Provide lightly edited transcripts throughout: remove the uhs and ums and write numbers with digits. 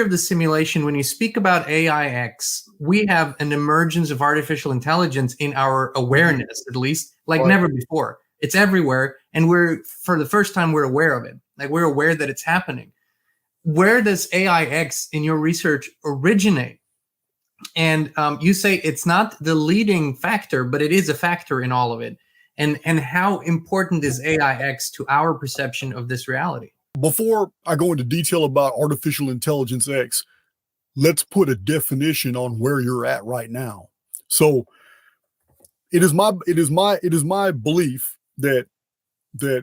of the simulation, when you speak about AIX, we have an emergence of artificial intelligence in our awareness, at least, like never before. It's everywhere, and for the first time, we're aware of it. Like, we're aware that it's happening. Where does AIX in your research originate? And you say it's not the leading factor, but it is a factor in all of it. And how important is AIX to our perception of this reality? Before I go into detail about artificial intelligence X, let's put a definition on where you're at right now. So it is my belief that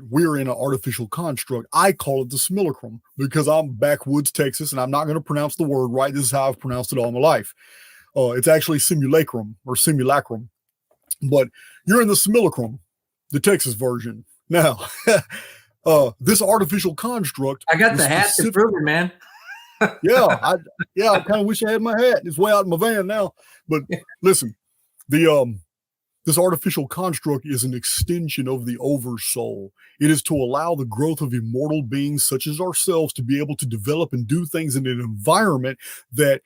we're in an artificial construct. I call it the simulacrum because I'm backwoods Texas and I'm not going to pronounce the word right. This is how I've pronounced it all my life. It's actually simulacrum or simulacrum, but you're in the simulacrum, the Texas version. Now, this artificial construct. I got the hat to prove it, man. I kind of wish I had my hat. It's way out in my van now. But listen, this artificial construct is an extension of the oversoul. It is to allow the growth of immortal beings such as ourselves to be able to develop and do things in an environment that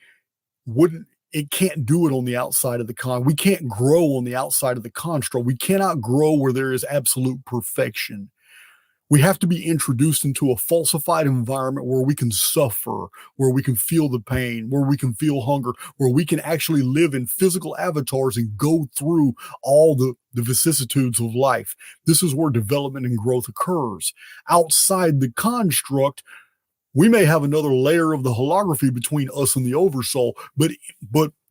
it can't do it on the outside of the we can't grow on the outside of the construct. We cannot grow where there is absolute perfection. We have to be introduced into a falsified environment where we can suffer, where we can feel the pain, where we can feel hunger, where we can actually live in physical avatars and go through all the vicissitudes of life. This is where development and growth occurs. Outside the construct, we may have another layer of the holography between us and the oversoul, but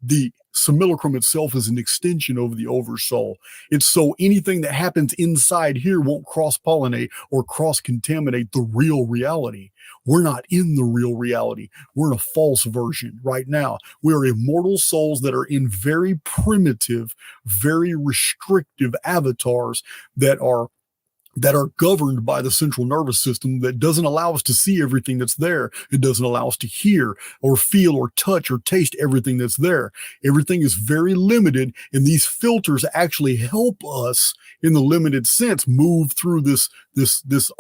the simulacrum itself is an extension of the oversoul. It's so anything that happens inside here won't cross-pollinate or cross-contaminate the real reality. We're not in the real reality. We're in a false version right now. We are immortal souls that are in very primitive, very restrictive avatars that are governed by the central nervous system that doesn't allow us to see everything that's there. It doesn't allow us to hear or feel or touch or taste everything that's there. Everything is very limited, and these filters actually help us in the limited sense move through this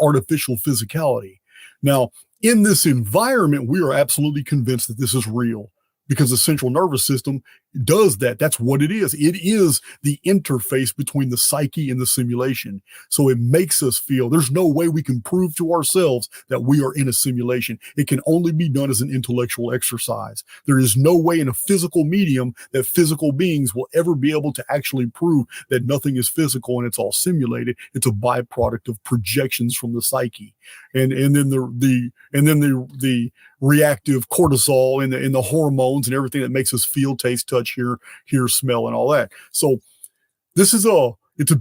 artificial physicality. Now, in this environment, we are absolutely convinced that this is real because the central nervous system does that. That's what it is. It is the interface between the psyche and the simulation. So it makes us feel there's no way we can prove to ourselves that we are in a simulation. It can only be done as an intellectual exercise. There is no way in a physical medium that physical beings will ever be able to actually prove that nothing is physical and it's all simulated. It's a byproduct of projections from the psyche. And then the reactive cortisol and the hormones and everything that makes us feel, taste, touch, hear, smell, and all that. So this is it's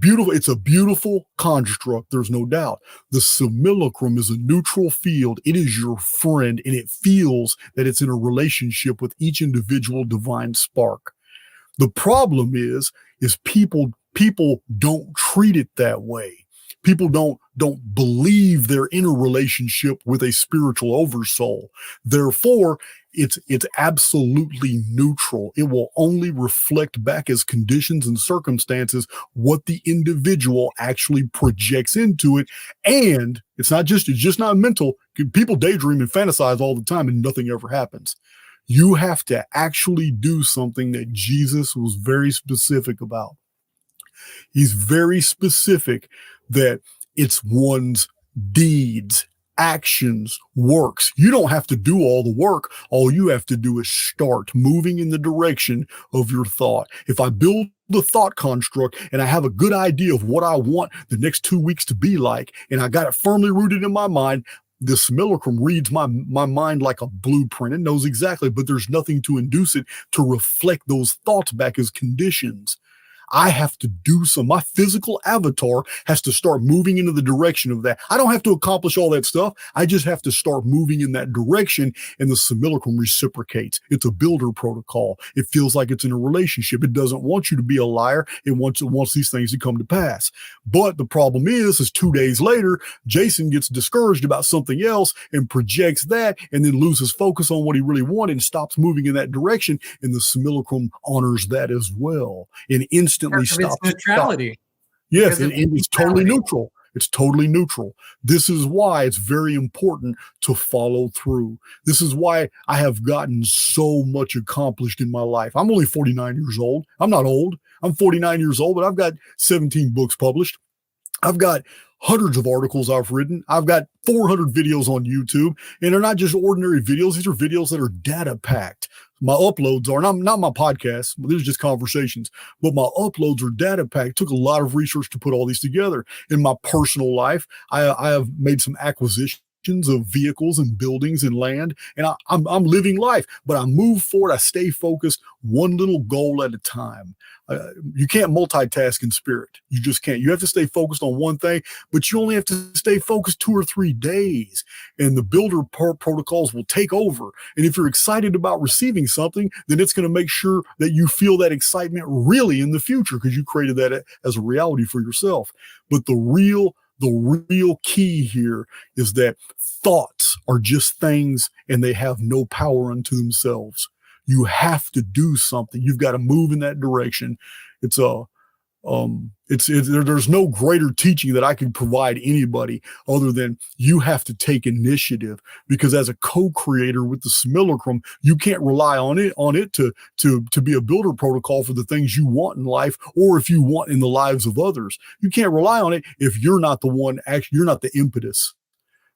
a beautiful construct. There's no doubt. The simulacrum is a neutral field. It is your friend, and it feels that it's in a relationship with each individual divine spark. The problem is people don't treat it that way. People don't believe they're in a relationship with a spiritual oversoul. Therefore, it's absolutely neutral. It will only reflect back as conditions and circumstances what the individual actually projects into it. And it's just not mental. People daydream and fantasize all the time and nothing ever happens. You have to actually do something that Jesus was very specific about. He's very specific that it's one's deeds, actions, works. You don't have to do all the work. All you have to do is start moving in the direction of your thought. If I build the thought construct and I have a good idea of what I want the next 2 weeks to be like, and I got it firmly rooted in my mind, the simulacrum reads my mind like a blueprint. It knows exactly, but there's nothing to induce it to reflect those thoughts back as conditions. I have to do some. My physical avatar has to start moving into the direction of that. I don't have to accomplish all that stuff. I just have to start moving in that direction, and the simulacrum reciprocates. It's a builder protocol. It feels like it's in a relationship. It doesn't want you to be a liar. It wants these things to come to pass. But the problem is 2 days later, Jason gets discouraged about something else and projects that, and then loses focus on what he really wanted and stops moving in that direction, and the simulacrum honors that as well. And instantly stops. Neutrality. Yes, and it's totally neutral. It's totally neutral. This is why it's very important to follow through. This is why I have gotten so much accomplished in my life. I'm only 49 years old. I'm not old. I'm 49 years old, but I've got 17 books published. I've got hundreds of articles I've written. I've got 400 videos on YouTube, and they're not just ordinary videos. These are videos that are data packed. My uploads are not my podcasts, but these are just conversations, but my uploads are data packed. It took a lot of research to put all these together. In my personal life, I have made some acquisitions of vehicles and buildings and land, and I'm living life, but I move forward. I stay focused, one little goal at a time. You can't multitask in spirit. You just can't. You have to stay focused on one thing, but you only have to stay focused 2 or 3 days, and the builder protocols will take over. And if you're excited about receiving something, then it's going to make sure that you feel that excitement really in the future, because you created that as a reality for yourself. But the real key here is that thoughts are just things, and they have no power unto themselves. You have to do something. You've got to move in that direction. There's no greater teaching that I can provide anybody other than you have to take initiative, because as a co-creator with the simulacrum, you can't rely on it to be a builder protocol for the things you want in life, or if you want in the lives of others. You can't rely on it if you're not the one, actually, you're not the impetus.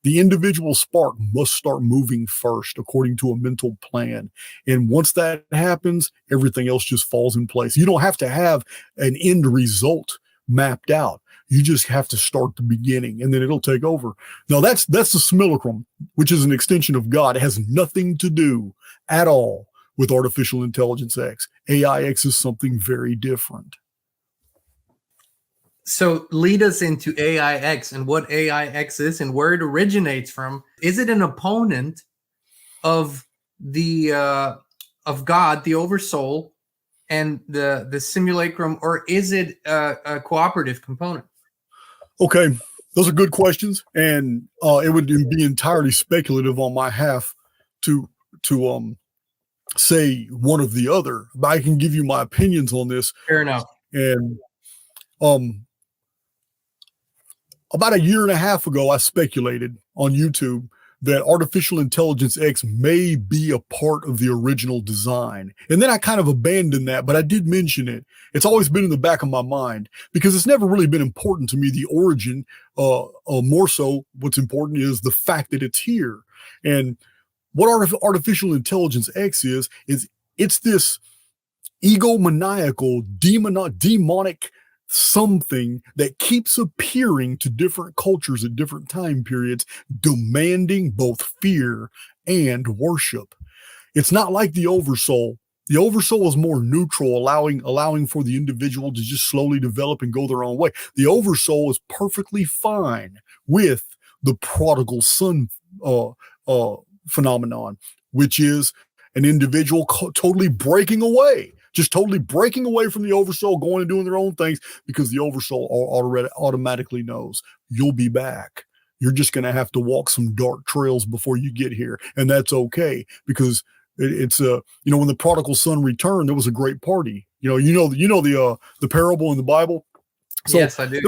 The individual spark must start moving first according to a mental plan. And once that happens, everything else just falls in place. You don't have to have an end result mapped out. You just have to start the beginning, and then it'll take over. Now that's the simulacrum, which is an extension of God. It has nothing to do at all with artificial intelligence X. AI X is something very different. So lead us into AIX and what AIX is and where it originates from. Is it an opponent of the of God, the oversoul, and the simulacrum, or is it a cooperative component? Okay, those are good questions, and it would be entirely speculative on my half to say one of the other. But I can give you my opinions on this. Fair enough. And about a year and a half ago, I speculated on YouTube that artificial intelligence X may be a part of the original design. And then I kind of abandoned that, but I did mention it. It's always been in the back of my mind because it's never really been important to me, the origin. More so, what's important is the fact that it's here. And what artificial intelligence X is it's this egomaniacal, demonic something that keeps appearing to different cultures at different time periods, demanding both fear and worship. It's not like the oversoul. The oversoul is more neutral, allowing for the individual to just slowly develop and go their own way. The oversoul is perfectly fine with the prodigal son phenomenon, which is an individual totally breaking away. Just totally breaking away from the oversoul, going and doing their own things, because the oversoul already automatically knows you'll be back. You're just going to have to walk some dark trails before you get here. And that's okay, because it's when the prodigal son returned, there was a great party. The parable in the Bible. So yes, I do.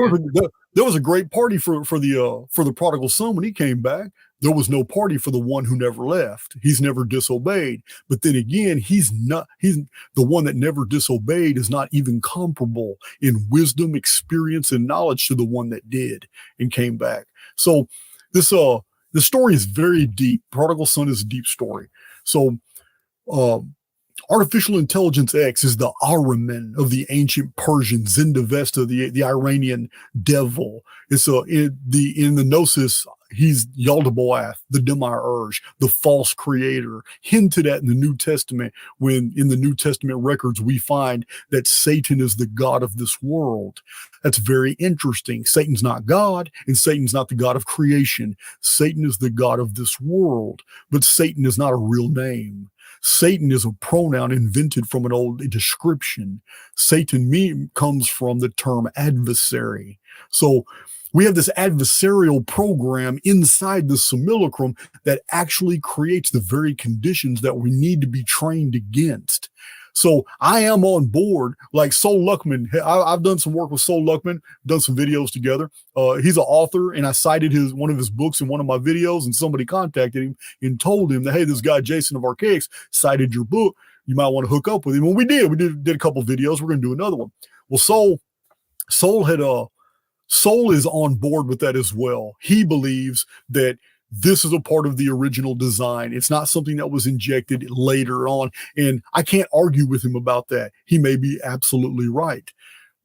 There was a great party for the prodigal son when he came back. There was no party for the one who never left. He's never disobeyed. But then again, he's the one that never disobeyed is not even comparable in wisdom, experience, and knowledge to the one that did and came back. So the story is very deep. Prodigal son is a deep story. So artificial intelligence X is the Ahriman of the ancient Persian, Zendavesta, the Iranian devil. It's in the Gnosis, he's Yaldabaoth, the Demiurge, the false creator, hinted at in the New Testament, when in the New Testament records we find that Satan is the god of this world. That's very interesting. Satan's not God, and Satan's not the God of creation. Satan is the God of this world, but Satan is not a real name. Satan is a pronoun invented from an old description. Satan comes from the term adversary. So we have this adversarial program inside the simulacrum that actually creates the very conditions that we need to be trained against. So I am on board. Like Sol Luckman, I've done some work with Sol Luckman, done some videos together. He's an author, and I cited one of his books in one of my videos, and somebody contacted him and told him that, hey, this guy Jason of Archaics cited your book. You might want to hook up with him. Well, we did. We did a couple videos. We're going to do another one. Well, Sol is on board with that as well. He believes that this is a part of the original design. It's not something that was injected later on. And I can't argue with him about that. He may be absolutely right.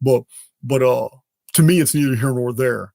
But to me, it's neither here nor there.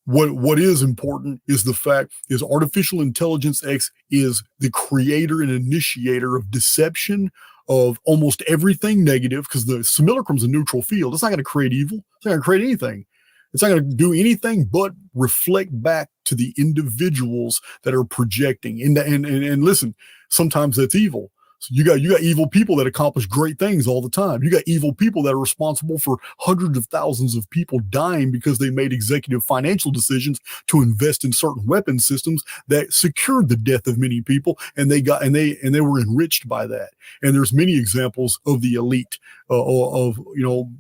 What is important is the fact is artificial intelligence X is the creator and initiator of deception of almost everything negative, because the simulacrum's a neutral field. It's not going to create evil. It's not going to create anything. It's not going to do anything but reflect back to the individuals that are projecting. And listen, sometimes that's evil. So you got evil people that accomplish great things all the time. You got evil people that are responsible for hundreds of thousands of people dying because they made executive financial decisions to invest in certain weapon systems that secured the death of many people, and they were enriched by that. And there's many examples of the elite of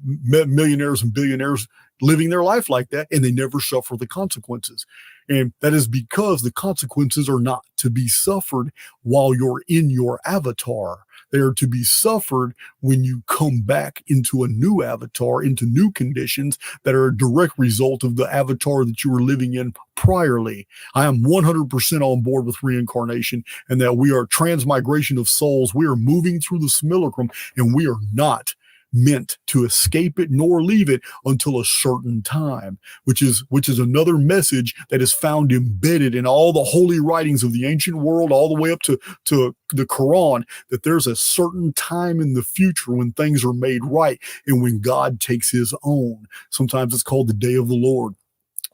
millionaires and billionaires living their life like that, and they never suffer the consequences. And that is because the consequences are not to be suffered while you're in your avatar. They are to be suffered when you come back into a new avatar, into new conditions that are a direct result of the avatar that you were living in priorly. I am 100% on board with reincarnation, and that we are transmigration of souls. We are moving through the simulacrum, and we are not meant to escape it nor leave it until a certain time, which is another message that is found embedded in all the holy writings of the ancient world, all the way up to the Quran, that there's a certain time in the future when things are made right and when God takes his own. Sometimes it's called the day of the Lord.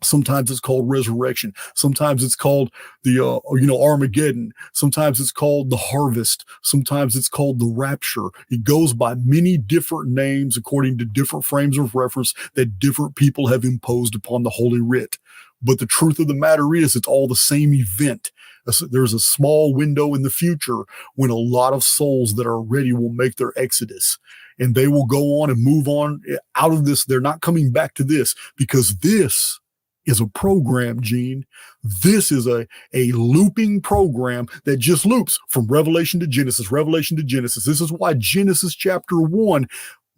Sometimes it's called resurrection. Sometimes it's called the Armageddon. Sometimes it's called the harvest. Sometimes it's called the rapture. It goes by many different names according to different frames of reference that different people have imposed upon the Holy Writ. But the truth of the matter is, it's all the same event. There's a small window in the future when a lot of souls that are ready will make their exodus. And they will go on and move on out of this. They're not coming back to this, because this is a program, Gene. This is a looping program that just loops from Revelation to Genesis, Revelation to Genesis. This is why Genesis chapter 1,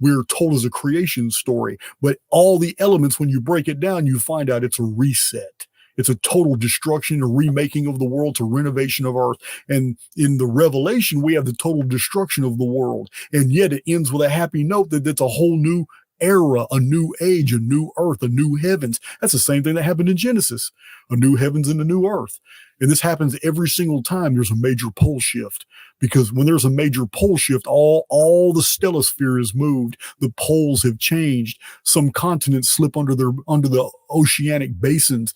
we're told as a creation story. But all the elements, when you break it down, you find out it's a reset. It's a total destruction, a remaking of the world, to renovation of earth. And in the Revelation, we have the total destruction of the world. And yet it ends with a happy note that it's a whole new era, a new age, a new earth, a new heavens. That's the same thing that happened in Genesis, a new heavens and a new earth. And this happens every single time there's a major pole shift, because when there's a major pole shift, all the stellosphere is moved. The poles have changed. Some continents slip under the oceanic basins.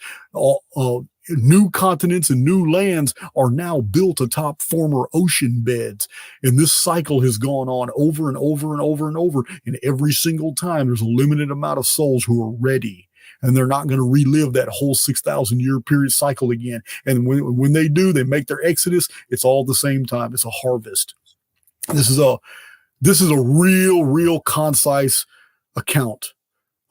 New continents and new lands are now built atop former ocean beds. And this cycle has gone on over and over and over and over. And every single time there's a limited amount of souls who are ready. And they're not going to relive that whole 6,000 year period cycle again. And when they do, they make their exodus. It's all the same time. It's a harvest. This is a real concise account.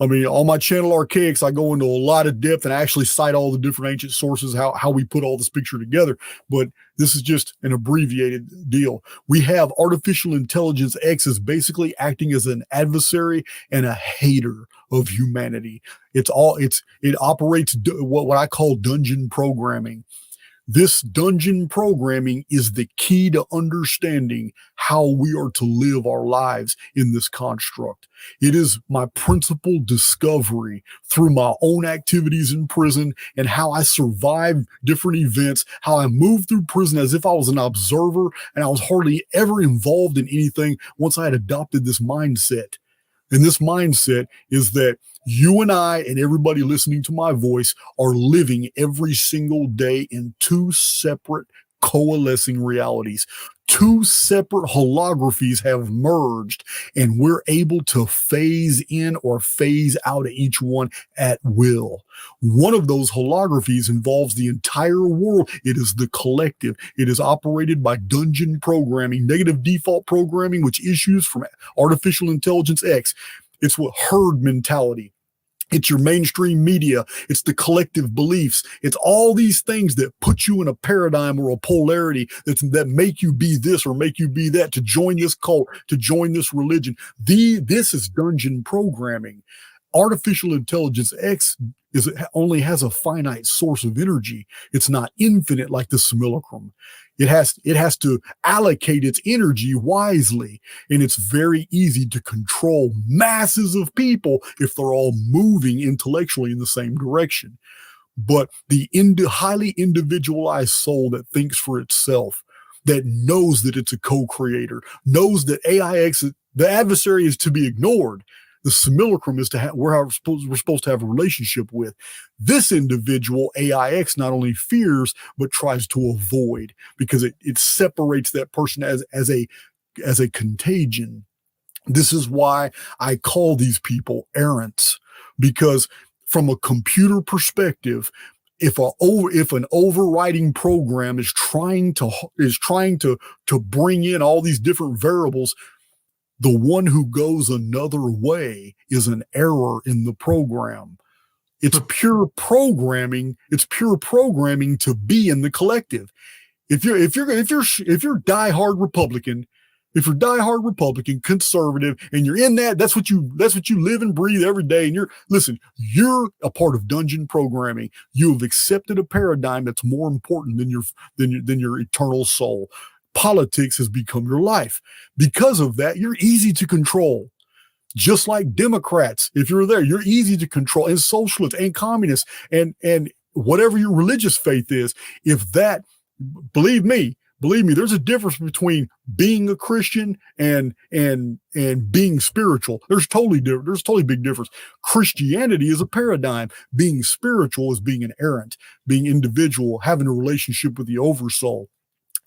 I mean, on my channel Archaics, I go into a lot of depth and I actually cite all the different ancient sources, how we put all this picture together. But this is just an abbreviated deal. We have artificial intelligence X is basically acting as an adversary and a hater of humanity. It operates what I call dungeon programming. This dungeon programming is the key to understanding how we are to live our lives in this construct. It is my principal discovery through my own activities in prison and how I survived different events, how I moved through prison as if I was an observer and I was hardly ever involved in anything once I had adopted this mindset. And this mindset is that you and I and everybody listening to my voice are living every single day in two separate coalescing realities, two separate holographies have merged, and we're able to phase in or phase out of each one at will. One of those holographies involves the entire world. It is the collective. It is operated by dungeon programming, negative default programming, which issues from artificial intelligence X. It's what herd mentality. It's your mainstream media. It's the collective beliefs. It's all these things that put you in a paradigm or a polarity that make you be this or make you be that, to join this cult, to join this religion. This is dungeon programming. Artificial intelligence X only has a finite source of energy. It's not infinite like the simulacrum. It has to allocate its energy wisely, and it's very easy to control masses of people if they're all moving intellectually in the same direction. But the highly individualized soul that thinks for itself, that knows that it's a co-creator, knows that AIX, the adversary, is to be ignored. The simulacrum is we're supposed to have a relationship with. This individual, AIX, not only fears, but tries to avoid, because it separates that person as a contagion. This is why I call these people errants, because from a computer perspective, if an overriding program is trying to bring in all these different variables, the one who goes another way is an error in the program. It's pure programming. It's pure programming to be in the collective. If you're diehard Republican, if you're diehard Republican, conservative, and you're in that's what you live and breathe every day. And you're a part of dungeon programming. You have accepted a paradigm that's more important than your eternal soul. Politics has become your life. Because of that, you're easy to control. Just like Democrats, if you're there, you're easy to control, and socialists and communists and whatever your religious faith is. Believe me, there's a difference between being a Christian and being spiritual. There's totally big difference. Christianity is a paradigm. Being spiritual is being an errant, being individual, having a relationship with the oversoul.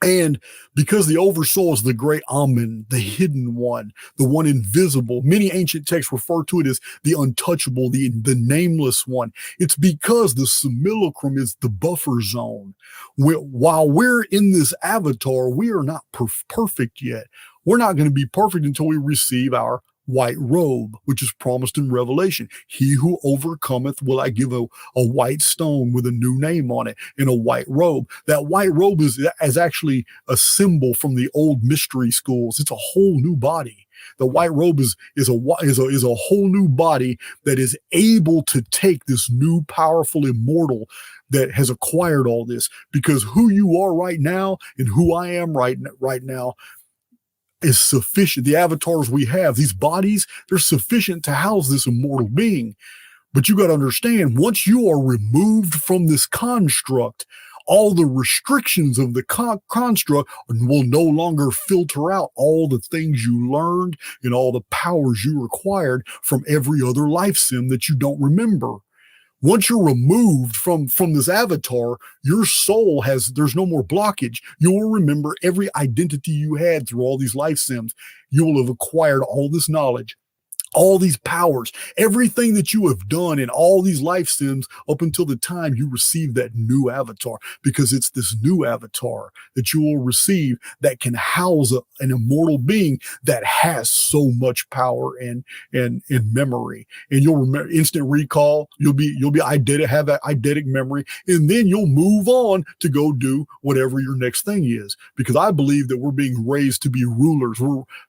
And because the oversoul is the great Amen, the hidden one, the one invisible, many ancient texts refer to it as the untouchable, the nameless one. It's because the simulacrum is the buffer zone. While we're in this avatar, we are not perfect yet. We're not going to be perfect until we receive our white robe, which is promised in Revelation. He who overcometh will I give a white stone with a new name on it and a white robe. That white robe is actually a symbol from the old mystery schools. It's a whole new body. The white robe is a whole new body that is able to take this new powerful immortal that has acquired all this, because who you are right now and who I am right now is sufficient. The avatars we have, these bodies, they're sufficient to house this immortal being. But you got to understand, once you are removed from this construct, all the restrictions of the construct will no longer filter out all the things you learned and all the powers you acquired from every other life sim that you don't remember. Once you're removed from this avatar, your soul there's no more blockage. You will remember every identity you had through all these life sims. You will have acquired all this knowledge, all these powers, everything that you have done in all these life sims up until the time you receive that new avatar, because it's this new avatar that you will receive that can house an immortal being that has so much power and memory. And you'll remember instant recall. You'll be have that eidetic memory, and then you'll move on to go do whatever your next thing is. Because I believe that we're being raised to be rulers.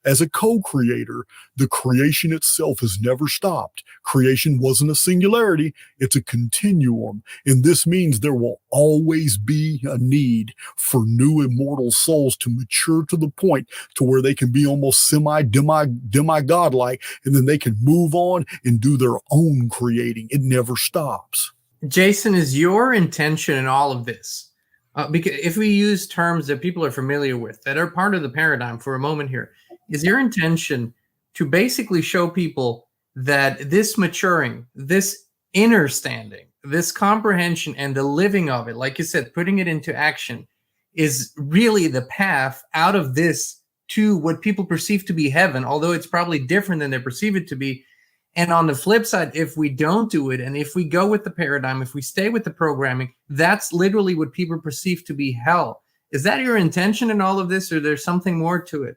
As a co-creator, the creation itself has never stopped. Creation wasn't a singularity, it's a continuum. And this means there will always be a need for new immortal souls to mature to the point to where they can be almost demi-god-like, and then they can move on and do their own creating. It never stops. Jason, is your intention in all of this, because if we use terms that people are familiar with, that are part of the paradigm for a moment here, is your intention to basically show people that this maturing, this understanding, this comprehension, and the living of it, like you said, putting it into action, is really the path out of this to what people perceive to be heaven, although it's probably different than they perceive it to be. And on the flip side, if we don't do it, and if we go with the paradigm, if we stay with the programming, that's literally what people perceive to be hell. Is that your intention in all of this, or there's something more to it?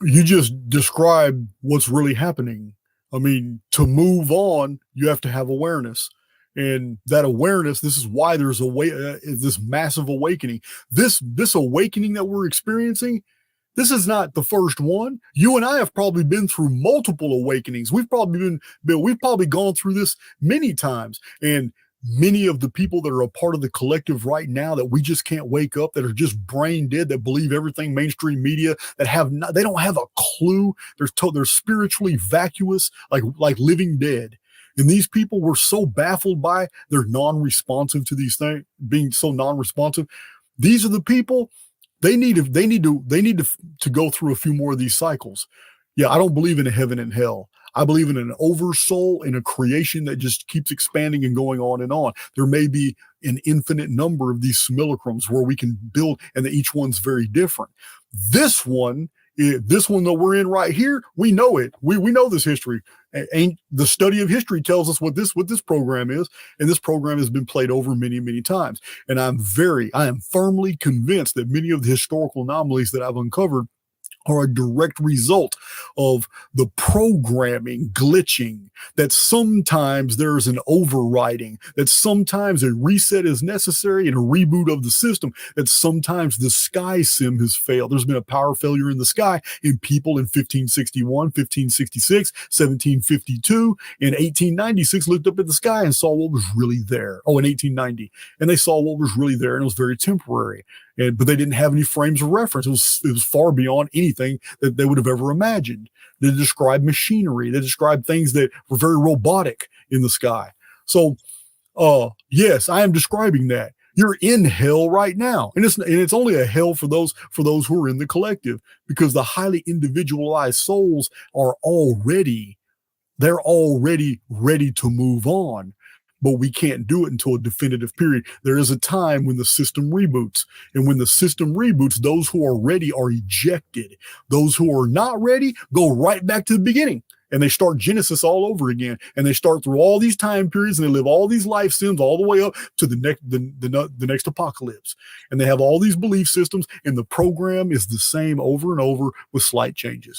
You just described what's really happening. I mean, to move on, you have to have awareness. And that awareness, this is why there's this massive awakening. This awakening that we're experiencing, this is not the first one. You and I have probably been through multiple awakenings. We've probably gone through this many times. And many of the people that are a part of the collective right now that we just can't wake up, that are just brain dead, that believe everything mainstream media, that they don't have a clue. They're spiritually vacuous, like living dead. And these people were so baffled by they're non-responsive to these things, being so non-responsive. These are the people. They need to go through a few more of these cycles. Yeah, I don't believe in a heaven and hell. I believe in an oversoul, in a creation that just keeps expanding and going on and on. There may be an infinite number of these simulacrums where we can build, and each one's very different. This one that we're in right here, we know it. We know this history. And the study of history tells us what this program is, and this program has been played over many, many times. And I am firmly convinced that many of the historical anomalies that I've uncovered are a direct result of the programming glitching, that sometimes there's an overriding, that sometimes a reset is necessary and a reboot of the system, that sometimes the sky sim has failed. There's been a power failure in the sky in people in 1561, 1566, 1752, and 1896 looked up at the sky and saw what was really there. Oh, in 1890. And they saw what was really there, and it was very temporary. But they didn't have any frames of reference. It was far beyond anything that they would have ever imagined. They described machinery. They described things that were very robotic in the sky. So, yes, I am describing that. You're in hell right now, and it's only a hell for those who are in the collective, because the highly individualized souls are already ready to move on. But we can't do it until a definitive period. There is a time when the system reboots. And when the system reboots, those who are ready are ejected. Those who are not ready go right back to the beginning. And they start Genesis all over again. And they start through all these time periods, and they live all these life sims all the way up to the next apocalypse. And they have all these belief systems, and the program is the same over and over with slight changes.